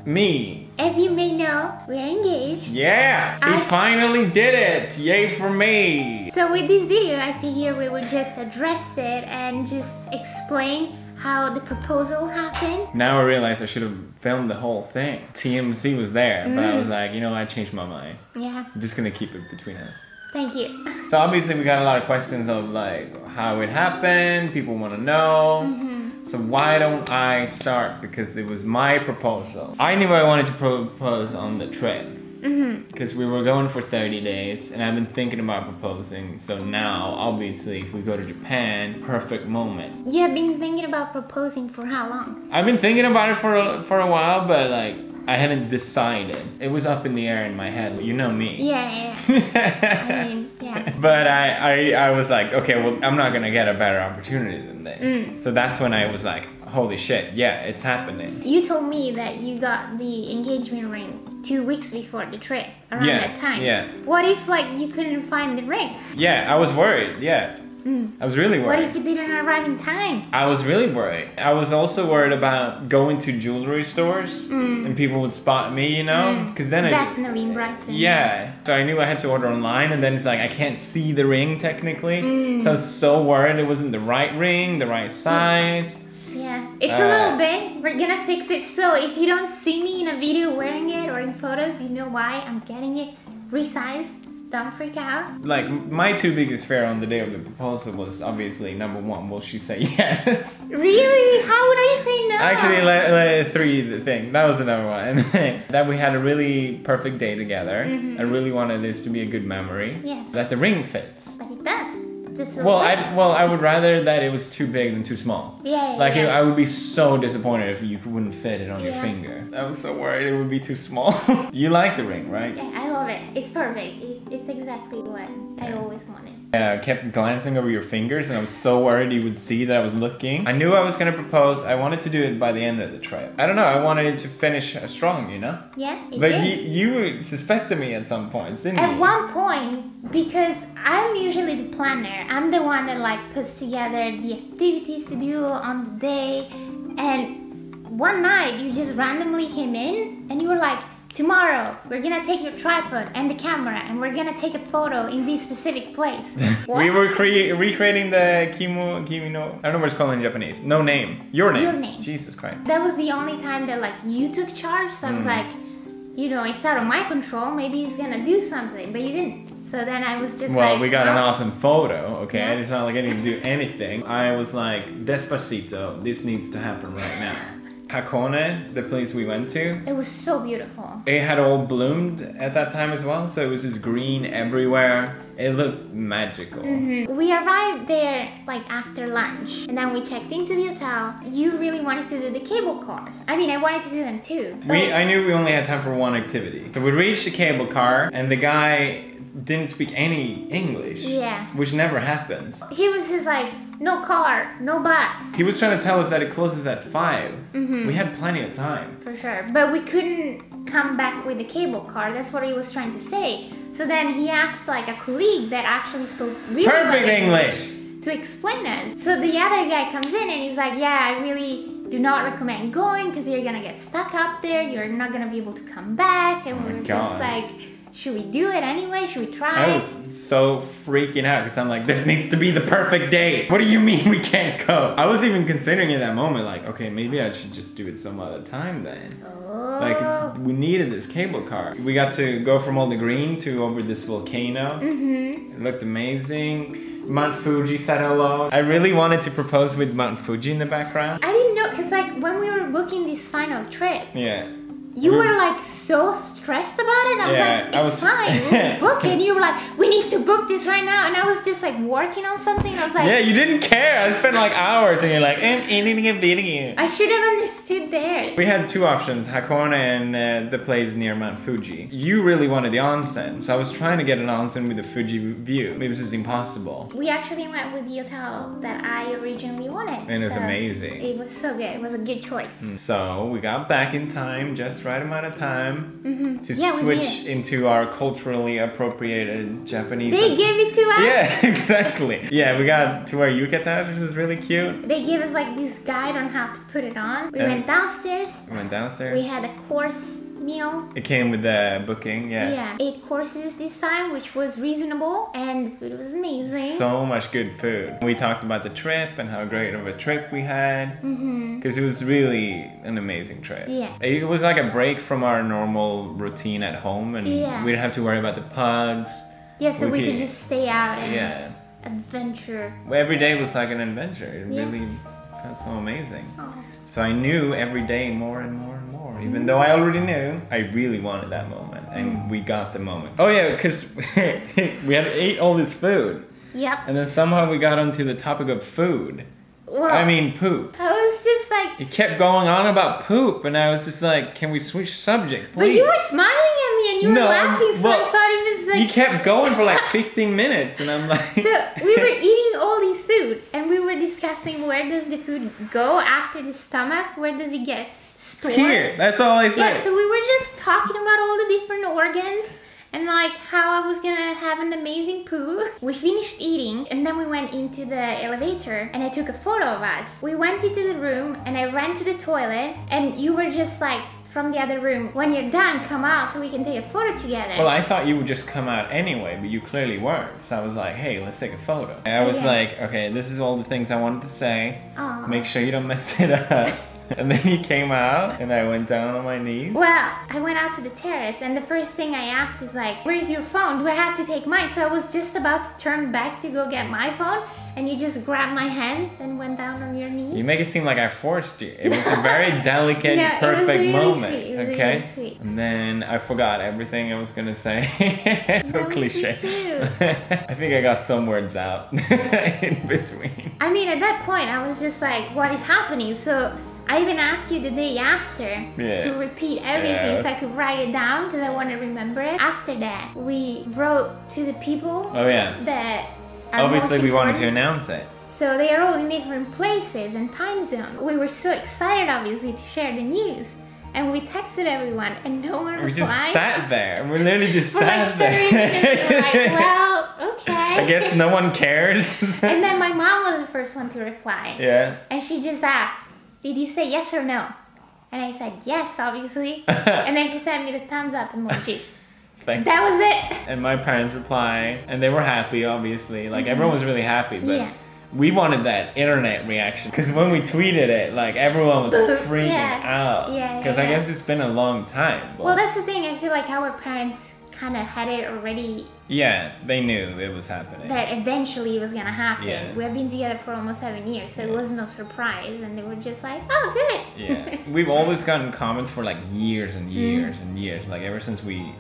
Me. As you may know, we're engaged. Yeah, we finally did it. Yay for me. So with this video, I figured we would just address it and just explain how the proposal happened. Now I realize I should have filmed the whole thing. TMZ was there, but I was like, you know, I changed my mind. Yeah. I'm just gonna keep it between us. Thank you. So obviously we got a lot of questions of like how it happened, people want to know. So why don't I start? Because it was my proposal. I knew I wanted to propose on the trip. Because we were going for 30 days and I've been thinking about proposing. So now, obviously, if we go to Japan, perfect moment. You have been thinking about proposing for how long? I've been thinking about it for a while, but like, I hadn't decided. It was up in the air in my head. You know me. Yeah. I mean, yeah. But I was like, okay, well, I'm not gonna get a better opportunity than this. So that's when I was like, holy shit, yeah, it's happening. You told me that you got the engagement ring 2 weeks before the trip, around that time. Yeah. What if like you couldn't find the ring? Yeah, I was worried, yeah. I was really worried. What if it didn't arrive in time? I was really worried. I was also worried about going to jewelry stores and people would spot me, you know? Because then definitely in Brighton. Yeah. So I knew I had to order online and then it's like I can't see the ring technically. So I was so worried it wasn't the right ring, the right size. Yeah, it's a little bit. We're gonna fix it. So if you don't see me in a video wearing it or in photos, you know why. I'm getting it resized. Don't freak out. Like, my two biggest fear on the day of the proposal was obviously number one, will she say yes? Really? How would I say no? Actually, three, the thing. That was another one. That we had a really perfect day together. I really wanted this to be a good memory. Yeah. That the ring fits. But it does. Well, I would rather that it was too big than too small. Yeah. Like, I would be so disappointed if you wouldn't fit it on your finger. I was so worried it would be too small. You like the ring, right? Yeah, I love it. It's perfect. It's exactly what I always wanted. I kept glancing over your fingers and I was so worried you would see that I was looking. I knew I was gonna propose. I wanted to do it by the end of the trip. I don't know, I wanted it to finish strong, you know? Yeah, it but did. You suspected me at some points, didn't you? At one point, because I'm usually the planner. I'm the one that like puts together the activities to do on the day. And one night you just randomly came in and you were like, tomorrow, we're gonna take your tripod and the camera and we're gonna take a photo in this specific place. We were recreating the kimi no, I don't know what it's called in Japanese. No name. Your name. Your name. Jesus Christ. That was the only time that like you took charge, so I was like, you know, it's out of my control, maybe he's gonna do something, but you didn't. So then I was just well, we got an awesome photo, okay? It's not like I didn't do anything. I was like, Despacito, this needs to happen right now. Hakone, the place we went to. It was so beautiful. It had all bloomed at that time as well, so it was just green everywhere. It looked magical. We arrived there like after lunch, and then we checked into the hotel. You really wanted to do the cable cars. I mean, I wanted to do them too. I knew we only had time for one activity. So we reached the cable car, and the guy didn't speak any English. Yeah. Which never happens. He was just like, no car, no bus. He was trying to tell us that it closes at 5. We had plenty of time. For sure. But we couldn't come back with the cable car. That's what he was trying to say. So then he asked like a colleague that actually spoke really perfect English to explain us. So the other guy comes in and he's like, yeah, I really do not recommend going because you're gonna get stuck up there. You're not gonna be able to come back. And we were just like, should we do it anyway? Should we try? I was so freaking out because I'm like, this needs to be the perfect day. What do you mean we can't go? I was even considering in that moment, like, okay, maybe I should just do it some other time then. Like, we needed this cable car. We got to go from all the green to over this volcano. It looked amazing. Mount Fuji said hello. I really wanted to propose with Mount Fuji in the background. I didn't know, because like when we were booking this final trip, you were like so stressed about it. I was like, it's fine, we'll book it. You were like, we need to book this right now. And I was just like working on something. I was like, yeah, you didn't care. I spent like hours and you're like, I should have understood there. We had two options, Hakone and the place near Mount Fuji. You really wanted the onsen. So I was trying to get an onsen with the Fuji view. Maybe this is impossible. We actually went with the hotel that I originally wanted. And it was amazing. It was so good. It was a good choice. So we got back in time just just right amount of time to Yeah, switch into our culturally appropriated Japanese. They gave it to us. Yeah, exactly. Yeah, we got to wear yukata, which is really cute. They gave us like this guide on how to put it on. We went downstairs. We had a course meal. It came with the booking, yeah. Yeah, 8 courses this time, which was reasonable, and the food was amazing. So much good food. We talked about the trip and how great of a trip we had, because it was really an amazing trip. Yeah. It was like a break from our normal routine at home, and we didn't have to worry about the pugs. Yeah, so we could just stay out and adventure. Every day was like an adventure. It really felt so amazing. So I knew every day more and more and more. Even though I already knew, I really wanted that moment. And we got the moment. Oh yeah, because we had ate all this food. Yep. And then somehow we got onto the topic of food. Well, I mean poop. I was just like... It kept going on about poop, and I was just like, can we switch subject, please? But you were smiling at me and you were laughing, so I thought it was like... You kept going for like 15 minutes, and I'm like... So we were eating all this food, and we were discussing where does the food go after the stomach? Where does it get stored? It's here, that's all I said. Yeah, so we were just talking about all the different organs. And like how I was gonna have an amazing poo. We finished eating and then we went into the elevator and I took a photo of us. We went into the room and I ran to the toilet and you were just like from the other room, when you're done, come out so we can take a photo together. Well, I thought you would just come out anyway, but you clearly weren't. So I was like, hey, let's take a photo. And I was like, okay, this is all the things I wanted to say. Make sure you don't mess it up. And then he came out and I went down on my knees. Well, I went out to the terrace and the first thing I asked is like, where's your phone? Do I have to take mine? So I was just about to turn back to go get my phone and you just grabbed my hands and went down on your knees. You make it seem like I forced you. It was a very delicate, perfect really moment. Sweet. It was okay? really sweet. And then I forgot everything I was gonna say. So cliche. I think I got some words out in between. I mean, at that point, I was just like, what is happening? So I even asked you the day after to repeat everything so I could write it down because I want to remember it. After that, we wrote to the people that are obviously we wanted important. to announce it. So they are all in different places and time zones. We were so excited, obviously, to share the news. And we texted everyone and no one replied. We just sat there. We literally just sat like there. 30 minutes. We're like, well, okay. I guess no one cares. And then my mom was the first one to reply. Yeah. And she just asked, did you say yes or no? And I said yes, obviously. And then she sent me the thumbs up emoji. Thanks. That was it. And my parents replied, and they were happy, obviously. Like, everyone was really happy, but we wanted that internet reaction. Because when we tweeted it, like, everyone was freaking out. Because I guess it's been a long time. Well, that's the thing. I feel like our parents kind of had it already. Yeah, they knew it was happening. That eventually it was gonna happen. Yeah. We have been together for almost 7 years, so it was no surprise, and they were just like, "Oh, good." Yeah, we've always gotten comments for like years and years and years, like ever since we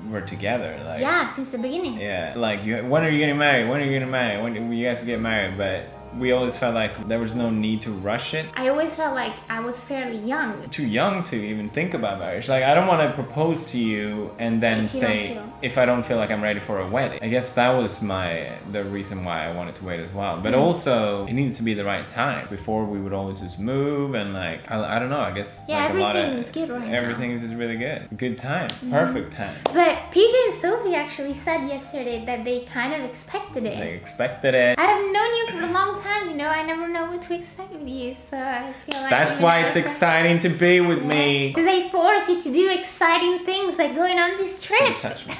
were together. Like since the beginning. Yeah, like when are you getting married? When are you getting married? When do you guys get married? But we always felt like there was no need to rush it. I always felt like I was fairly young. Too young to even think about marriage. Like, I don't want to propose to you and then say, if I don't feel like I'm ready for a wedding. I guess that was the reason why I wanted to wait as well. But also, it needed to be the right time. Before, we would always just move and like, I don't know, I guess. Yeah, like everything is good right now. Everything is just really good. It's a good time. Perfect time. But PJ and Sophie actually said yesterday that they kind of expected it. They expected it. I have known you for a long time. You know, I never know what to expect with you, so I feel like... That's why it's exciting to be with me. Because I force you to do exciting things, like going on this trip. Don't touch me.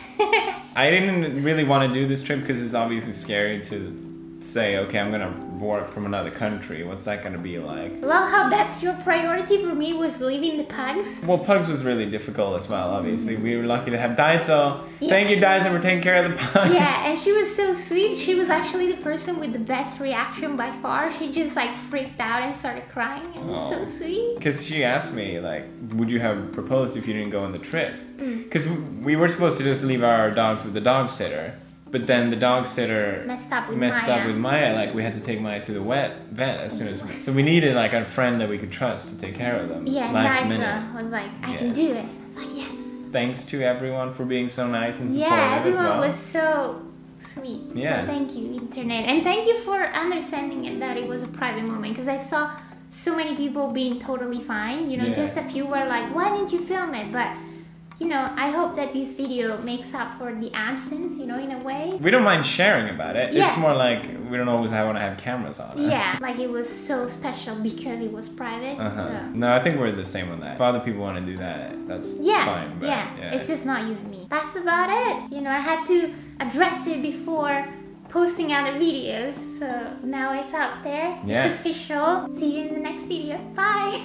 I didn't really want to do this trip because it's obviously scary to say, okay, I'm gonna work from another country. What's that gonna be like? Love how that's your priority. For me was leaving the pugs. Well, pugs was really difficult as well, obviously. We were lucky to have Daiso. Thank you, Daiso, for taking care of the pugs. Yeah, and she was so sweet. She was actually the person with the best reaction by far. She just like freaked out and started crying. It was so sweet. Because she asked me, like, would you have proposed if you didn't go on the trip? Because we were supposed to just leave our dogs with the dog sitter. But then the dog sitter messed up with Maya. Like, we had to take Maya to the vet as soon as so we needed like a friend that we could trust to take care of them. Yeah, last Marzia minute. was like, I can do it. I was like, yes. Thanks to everyone for being so nice and supportive as well. everyone was so sweet. Yeah. So thank you, internet, and thank you for understanding it that it was a private moment, because I saw so many people being totally fine. You know, Yeah. just a few were like, why didn't you film it? But you know, I hope that this video makes up for the absence, you know, in a way. We don't mind sharing about it. Yeah. It's more like we don't always want to have cameras on us. Yeah, like it was so special because it was private. So. No, I think we're the same on that. If other people want to do that, that's fine. But yeah, it's just not you and me. That's about it. You know, I had to address it before posting other videos. So now it's out there. Yeah. It's official. See you in the next video. Bye.